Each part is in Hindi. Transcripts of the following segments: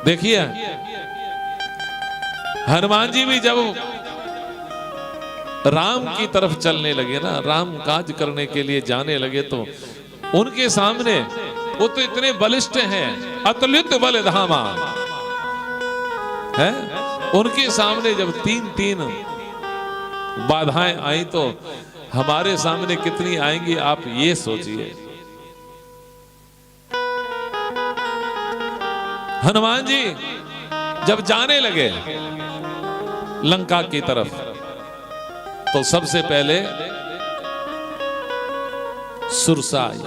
देखिए हनुमान जी भी जब राम की तरफ चलने लगे ना, राम काज करने के लिए जाने लगे, तो उनके सामने वो तो इतने बलिष्ठ हैं, अतुलित बल धामा है। उनके सामने जब तीन तीन बाधाएं आई तो हमारे सामने कितनी आएंगी आप ये सोचिए। हनुमान जी जब जाने लगे लंका की तरफ तो सबसे पहले सुरसा आई।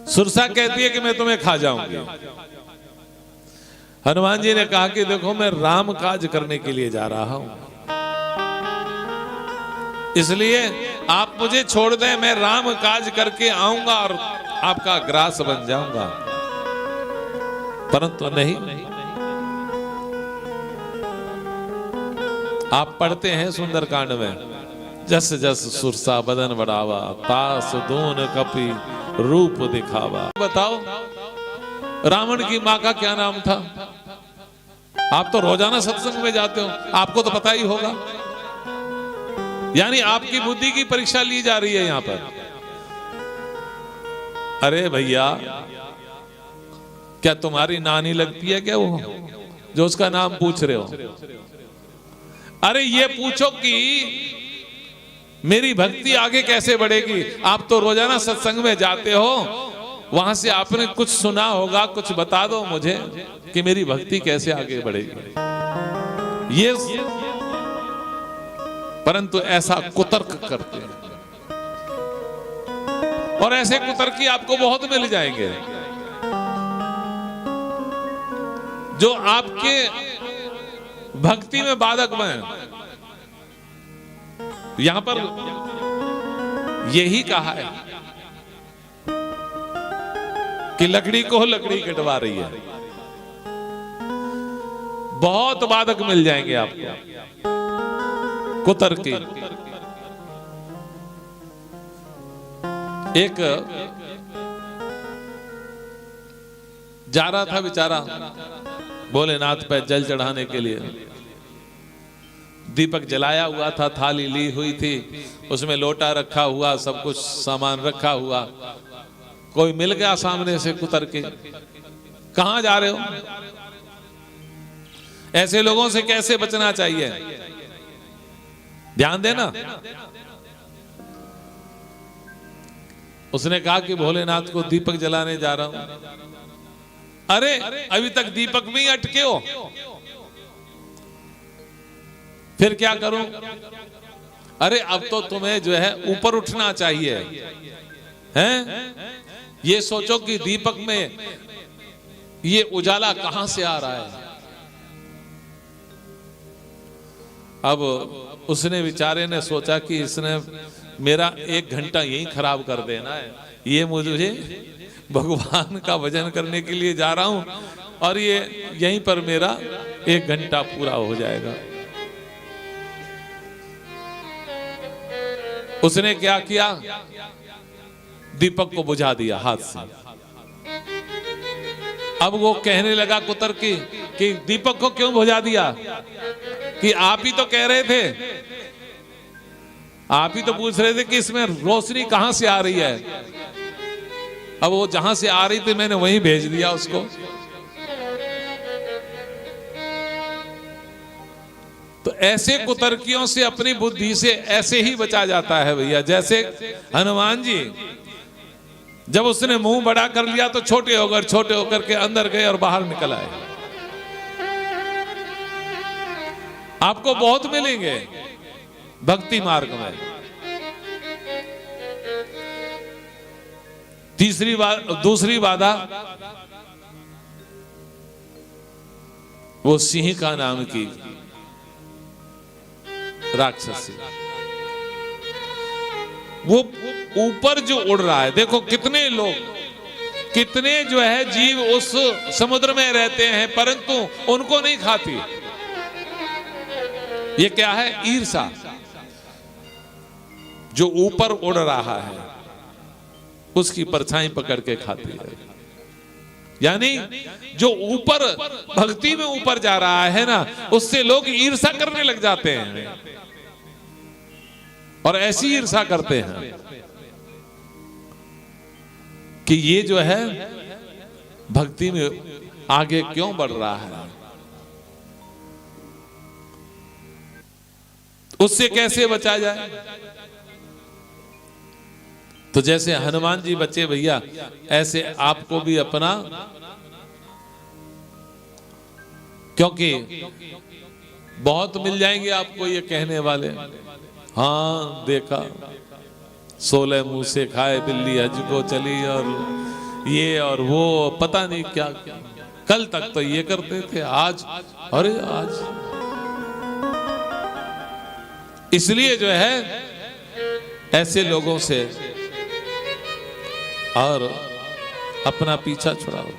सुरसा कहती है कि मैं तुम्हें खा जाऊंगी। हनुमान जी ने कहा कि देखो मैं राम काज करने के लिए जा रहा हूं, इसलिए आप मुझे छोड़ दें, मैं राम काज करके आऊंगा और आपका ग्रास बन जाऊंगा। परंतु नहीं, आप पढ़ते हैं सुंदरकांड में, जस जस सुरसा बदन बढ़ावा, तास दून कपि रूप दिखावा। बताओ रावण की मां का क्या नाम था? आप तो रोजाना सत्संग में जाते हो, आपको तो पता ही होगा। यानी आपकी बुद्धि की परीक्षा ली जा रही है यहां पर। अरे भैया, क्या तुम्हारी नानी लगती है क्या वो जो उसका नाम पूछ रहे हो? अरे ये पूछो कि मेरी भक्ति आगे कैसे बढ़ेगी। आप तो रोजाना सत्संग में जाते हो, वहां से आपने कुछ सुना होगा, कुछ बता दो मुझे कि मेरी भक्ति कैसे आगे बढ़ेगी। ये परंतु ऐसा कुतर्क करते हैं, और ऐसे कुतर्की आपको बहुत मिल जाएंगे जो आपके भक्ति में बाधक बने। यहां पर यही कहा है कि लकड़ी को लकड़ी कटवा रही है। बहुत बाधक मिल जाएंगे आपको कुतर्की। एक जा रहा था बेचारा भोलेनाथ पे जल चढ़ाने के लिए, दीपक जलाया हुआ था, थाली ली हुई थी, उसमें लोटा रखा हुआ, सब कुछ सामान रखा हुआ। कोई मिल गया सामने से कुतर के, कहां जा रहे हो? ऐसे लोगों से कैसे बचना चाहिए, ध्यान देना। उसने कहा कि भोलेनाथ को दीपक जलाने जा रहा हूं। अरे अभी तक दीपक में ही अटके हो, फिर क्या करूं? अरे अब तो तुम्हें जो है ऊपर उठना चाहिए, हैं? ये सोचो कि दीपक में ये उजाला कहां से आ रहा है। अब उसने बेचारे ने सोचा कि इसने मेरा 1 घंटा यही खराब कर देना है। ये मुझे भगवान का भजन करने के लिए जा रहा हूं और ये यहीं पर मेरा 1 घंटा पूरा हो जाएगा। उसने क्या किया? दीपक को बुझा दिया हाथ से। अब वो कहने लगा कुतर की कि दीपक को क्यों बुझा दिया? कि आप ही तो कह रहे थे, आप ही तो पूछ रहे थे कि इसमें रोशनी कहां से आ रही है। अब वो जहां से आ रही थी मैंने वहीं भेज दिया उसको। तो ऐसे कुतर्कियों से अपनी बुद्धि से ऐसे ही बचा जाता है भैया। जैसे हनुमान जी जब उसने मुंह बड़ा कर लिया तो छोटे होकर के अंदर गए और बाहर निकल आए। आपको बहुत मिलेंगे भक्ति मार्ग में। दूसरी बाधा वो सिंह का नाम की राक्षसी, वो ऊपर जो उड़ रहा है। देखो कितने लोग, कितने जो है जीव उस समुद्र में रहते हैं परंतु उनको नहीं खाती। ये क्या है? ईर्षा। जो ऊपर उड़ रहा है उसकी परछाई पकड़ के खाती है। यानी जो ऊपर भक्ति में ऊपर जा रहा है ना, उससे लोग ईर्ष्या करने लग जाते हैं और ऐसी ईर्ष्या करते हैं कि ये जो है भक्ति में आगे क्यों बढ़ रहा है, उससे कैसे बचा जाए। तो जैसे हनुमान जी बचे भैया, ऐसे आपको भी अपना, क्योंकि बहुत मिल जाएंगे आपको ये कहने वाले, हाँ देखा 16 मुंह से खाए बिल्ली हज को चली और ये और वो पता नहीं क्या क्या, कल तक तो ये करते थे, आज अरे आज। इसलिए जो है ऐसे लोगों से और अपना पीछा छुड़ाओ।